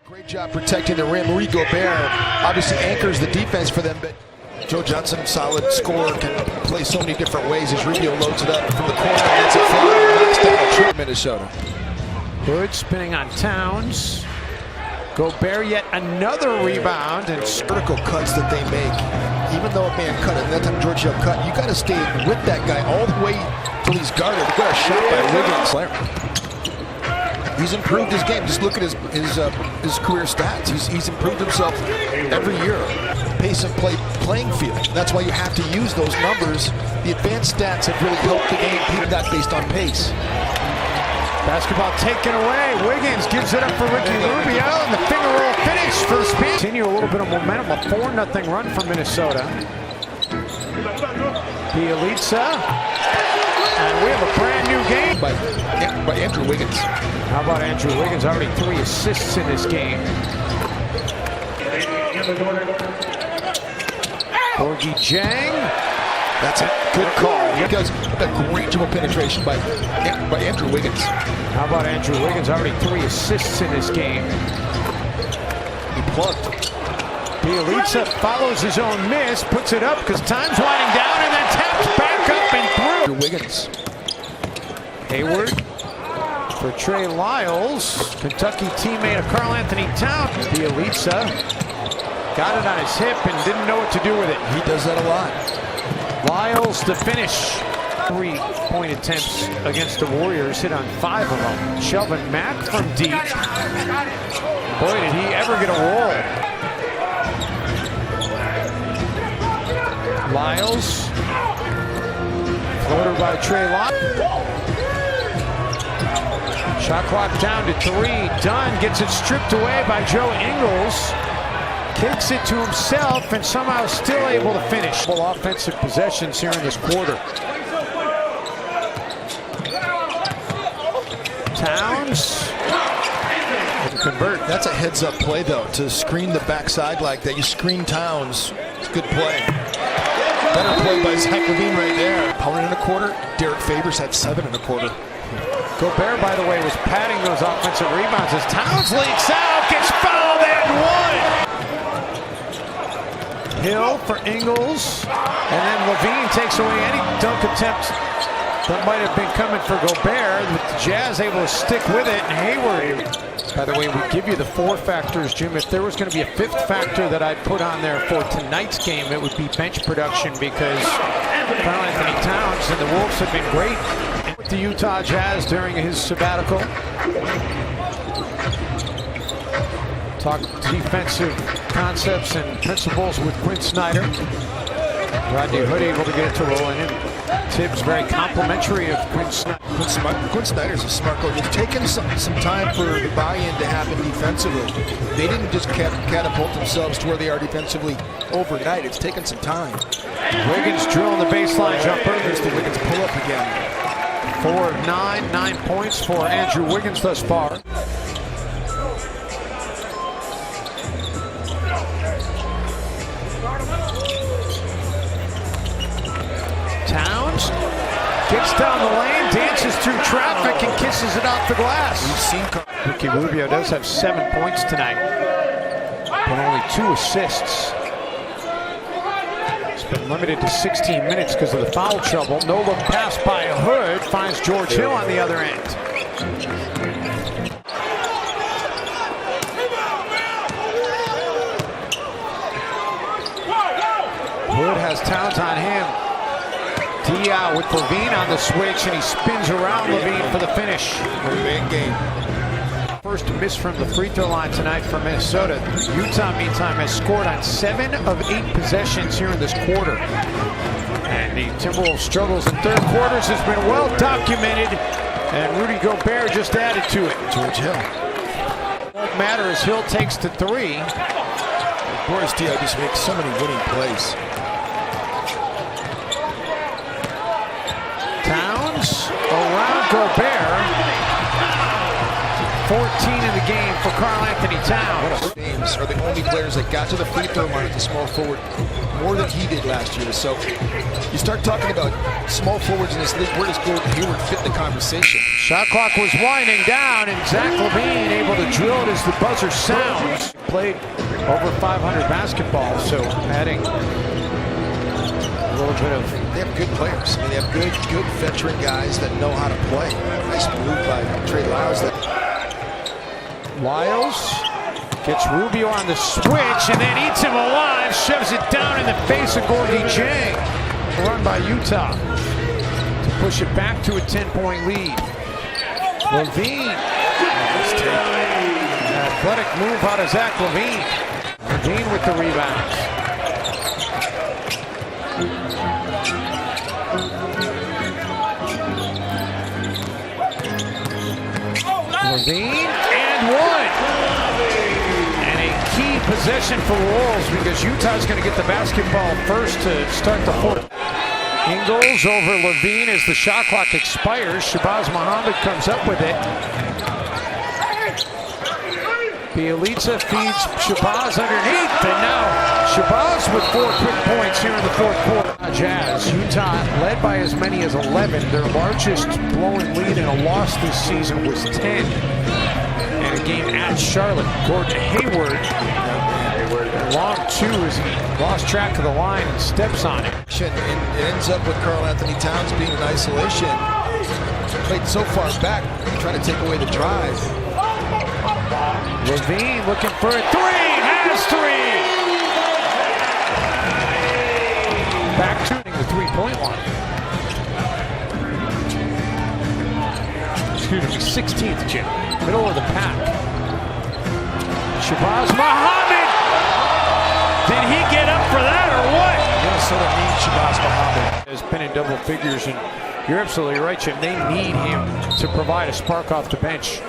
Great job protecting the rim. Rudy Gobert obviously anchors the defense for them, but Joe Johnson, solid scorer, can play so many different ways as Rubio loads it up from the corner and gets it flying. Knocks down a trip, Minnesota. Hood spinning on Towns. Gobert yet another rebound, and Vertical cuts that they make, even though a man cut it, and that time George Hill cut, you got to stay with that guy all the way till he's guarded. We got a shot by Wiggins. He's improved his game. Just look at his career stats. He's improved himself every year. Pace of play, playing field. That's why you have to use those numbers. The advanced stats have really helped the game. People got based on pace. Basketball taken away. Wiggins gives it up for Ricky Rubio, and the finger roll finish for the speed. Continue a little bit of momentum. A 4-0 run for Minnesota. Bielitsa. And we have a brand new game by Andrew Wiggins. How about Andrew Wiggins? Already 3 assists in this game. Borgie Jang. That's a good call. He does a great job of penetration by Andrew Wiggins. How about Andrew Wiggins? Already 3 assists in this game. He plugged. Bielitsa follows his own miss, puts it up because time's winding down, and then taps back up and through. Wiggins. Hayward for Trey Lyles, Kentucky teammate of Karl Anthony Towns. Bielitsa got it on his hip and didn't know what to do with it. He does that a lot. Lyles to finish. 3-point attempts against the Warriors, hit on 5 of them. Shelvin Mack from deep. Boy, did he ever get a roll. Lyles. Floater by Trey Lyles. Shot clock down to 3. Dunn gets it stripped away by Joe Ingles. Kicks it to himself and somehow still able to finish. Full offensive possessions here in this quarter. Towns. Convert. That's a heads-up play, though, to screen the backside like that. You screen Towns. It's a good play. Better play by Zach LaVine right there. Power in a quarter. Derek Favors had 7 and a quarter. Gobert, by the way, was padding those offensive rebounds as Towns leaks out, gets fouled and 1. Hill for Ingles, and then LaVine takes away any dunk attempt that might have been coming for Gobert. The Jazz able to stick with it, and Hayward. By the way, we give you the 4 factors, Jim. If there was going to be a 5th factor that I'd put on there for tonight's game, it would be bench production, because Karl Anthony Towns and the Wolves have been great with the Utah Jazz during his sabbatical. Talk defensive concepts and principles with Quinn Snyder. Rodney Hood able to get it to roll in. Tibbs very complimentary of Quinn Snyder. Quinn Snyder's a smart coach. It's taken some time for the buy-in to happen defensively. They didn't just catapult themselves to where they are defensively overnight. It's taken some time. Wiggins drilling the baseline jumper. There's the Wiggins pull-up again. 4 of 9, 9 points for Andrew Wiggins thus far. Towns gets down the lane, dances through traffic, and kisses it off the glass. We've seen Ricky Rubio does have 7 points tonight, but only 2 assists. He's been limited to 16 minutes because of the foul trouble. No look pass by Hood finds George Hill on the other end. Hood has Towns on him. Dia with LaVine on the switch, and he spins around LaVine for the finish. big game. First miss from the free throw line tonight for Minnesota. Utah, meantime, has scored on 7 of 8 possessions here in this quarter. And the Timberwolves' struggles in third quarters has been well documented, and Rudy Gobert just added to it. George Hill. Won't matter as Hill takes to 3. Boris Dia just makes so many winning plays. Towns around Gobert. 14 in the game for Karl Anthony Towns. James are the only players that got to the free throw line at the small forward more than he did last year. So you start talking about small forwards in this league, where does Gordon Hayward fit the conversation? Shot clock was winding down, and Zach LaVine able to drill it as the buzzer sounds. Played over 500 basketball, so adding a little bit of... They have good players. I mean, they have good veteran guys that know how to play. Nice move by Trey Lyles. Lyles gets Rubio on the switch and then eats him alive, shoves it down in the face of Gorgie Jang. Run by Utah to push it back to a 10-point lead. LaVine. Athletic move out of Zach LaVine. LaVine with the rebounds. LaVine and one. And a key possession for the Wolves because Utah's going to get the basketball first to start the fourth. Ingles over LaVine as the shot clock expires. Shabazz Muhammad comes up with it. Bielitsa feeds Shabazz underneath, and now Shabazz with 4 quick points here in the fourth quarter. Jazz, Utah led by as many as 11. Their largest blowing lead in a loss this season was 10. And a game at Charlotte. Gordon Hayward, long two as he lost track of the line and steps on it. It ends up with Karl Anthony Towns being in isolation. Played so far back, trying to take away the drive. LaVine looking for a three, has three! Back to the three-point line. Excuse me, 16th, Jim. Middle of the pack. Shabazz Muhammad! Did he get up for that or what? Minnesota needs Shabazz Muhammad. Has been in double figures, and you're absolutely right, Jim. They need him to provide a spark off the bench.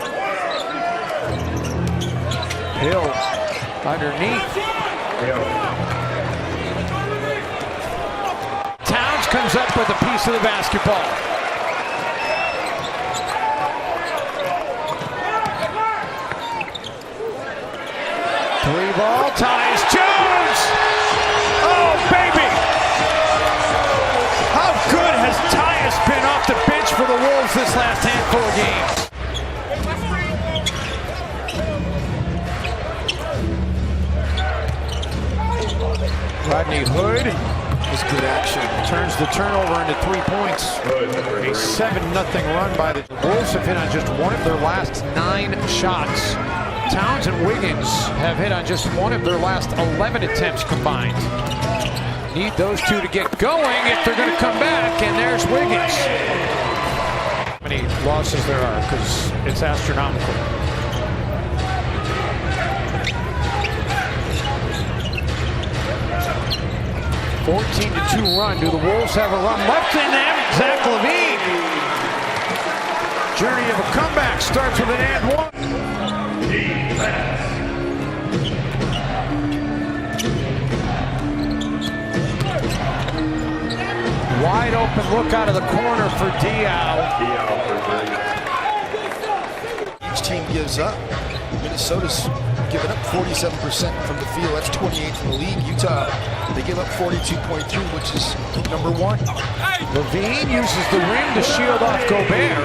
Hill underneath. Towns comes up with a piece of the basketball. Three ball, Tyus Jones! Oh, baby! How good has Tyus been off the bench for the Wolves this last handful of games? Rodney Hood was good action. Turns the turnover into 3 points. A 7-0 run by the Wolves have hit on just one of their last 9 shots. Towns and Wiggins have hit on just one of their last 11 attempts combined. Need those two to get going if they're going to come back, and there's Wiggins. How many losses there are, because it's astronomical. A 14-2 run. Do the Wolves have a run left in them? Zach LaVine. Journey of a comeback starts with an and one. Wide open look out of the corner for Diaw. Each team gives up. Minnesota's given up 47% from the field. That's 28th in the league. Utah, they give up 42.3, which is number 1. LaVine uses the rim to shield off Gobert.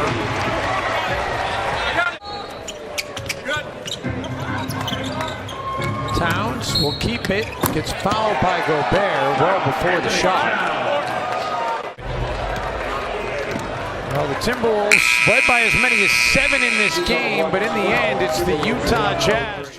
Towns will keep it. Gets fouled by Gobert well before the shot. Well, the Timberwolves led by as many as 7 in this game, but in the end, it's the Utah Jazz.